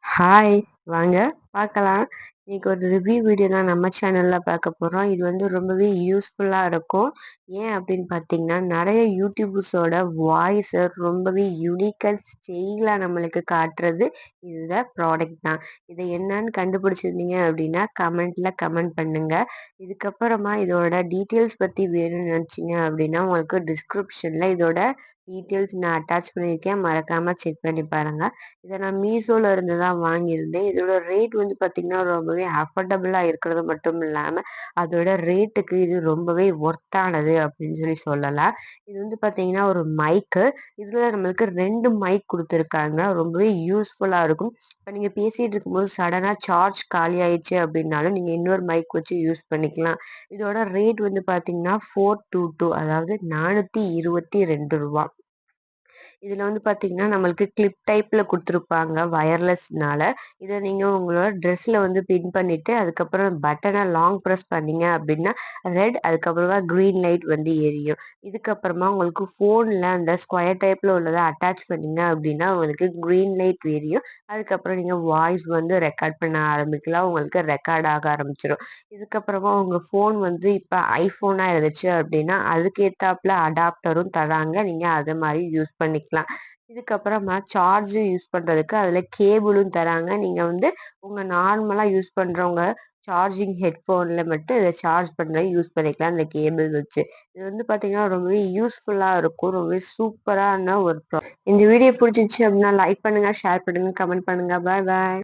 Hi! வாங்க பார்க்கலாம். இன்னைக்கு ஒரு ரிவ்யூ வீடியோ தான் நம்ம சேனல்ல பார்க்க போறோம். இது வந்து ரொம்பவே யூஸ்ஃபுல்லா இருக்கும். ஏன் அப்படின்னு பார்த்தீங்கன்னா, நெறைய யூடியூபர்ஸோட வாய்ஸ ரொம்பவே யூனிக் அண்ட் ஸ்டைலா நம்மளுக்கு காட்டுறது இந்த ப்ராடக்ட் தான். இத என்னன்னு கண்டுபிடிச்சிருந்தீங்க அப்படின்னா, கமெண்ட்ல கமெண்ட் பண்ணுங்க. இதுக்கப்புறமா இதோட டீட்டெயில்ஸ் பத்தி வேணும்னு நெனச்சீங்க அப்படின்னா, உங்களுக்கு டிஸ்கிரிப்ஷன்ல இதோட டீட்டெயில்ஸ் நான் அட்டாச் பண்ணியிருக்கேன். மறக்காம செக் பண்ணி பாருங்க. இத நான் மீஷோல இருந்து தான் வாங்கியிருந்தேன். இதோட ரேட் வந்து பார்த்தீங்கன்னா, ரொம்பவே அஃபோர்டபுளா இருக்கிறது மட்டும் இல்லாம, அதோட ரேட்டுக்கு இது ரொம்பவே ஒர்த்தானது அப்படின்னு சொல்லலாம். இது வந்து பார்த்தீங்கன்னா, ஒரு மைக்கு. இதுல நம்மளுக்கு 2 மைக் குடுத்துருக்காங்க. ரொம்பவே யூஸ்ஃபுல்லா இருக்கும். இப்ப நீங்க பேசிட்டு இருக்கும்போது சடனா சார்ஜ் காலி ஆயிடுச்சு அப்படின்னாலும், நீங்க இன்னொரு மைக் வச்சு யூஸ் பண்ணிக்கலாம். இதோட ரேட் வந்து பார்த்தீங்கன்னா, 422 அதாவது ரூ. 422. இதுல வந்து பாத்தீங்கன்னா, நம்மளுக்கு கிளிப் டைப்ல குடுத்துருப்பாங்க வயர்லெஸ்னால. இத நீங்க உங்களோட ட்ரெஸ்ல வந்து பின் பண்ணிட்டு, அதுக்கப்புறம் பட்டன லாங் பிரஸ் பண்ணீங்க அப்டின்னா, ரெட் அதுக்கப்புறமா கிரீன் லைட் வந்து எரியும். இதுக்கப்புறமா உங்களுக்கு ஃபோன்ல அந்த ஸ்கொயர் டைப்ல உள்ளத அட்டாச் பண்ணீங்க அப்டின்னா, உங்களுக்கு கிரீன் லைட் எரியும். அதுக்கப்புறம் நீங்க வாய்ஸ் வந்து ரெக்கார்ட் பண்ண ஆரம்பிக்கலாம். உங்களுக்கு ரெக்கார்ட் ஆக ஆரம்பிச்சுரும். இதுக்கப்புறமா உங்க ஃபோன் வந்து இப்ப ஐஃபோனா இருந்துச்சு அப்டின்னா, அதுக்கு ஏத்தாப்ல அடாப்டரும் தராங்க. நீங்க அத மாரி யூஸ் பண்ணிக்கலாம். இதுக்கப்புறமா சார்ஜ் யூஸ் பண்றதுக்கு அதுல கேபிளும் தராங்க. நீங்க வந்து உங்க நார்மலா யூஸ் பண்றவங்க சார்ஜிங் ஹெட்ஃபோன்ல மட்டும் இத சார்ஜ் பண்ண யூஸ் பண்ணிக்கலாம் அந்த கேபிள் வச்சு. இது வந்து பார்த்தீங்கன்னா, ரொம்பவே யூஸ்ஃபுல்லா இருக்கும். ரொம்பவே சூப்பரான ஒரு இந்த வீடியோ புடிச்சிருந்துச்சு அப்டின்னா லைக் பண்ணுங்க, ஷேர் பண்ணுங்க, கமெண்ட் பண்ணுங்க. பாய் பாய்.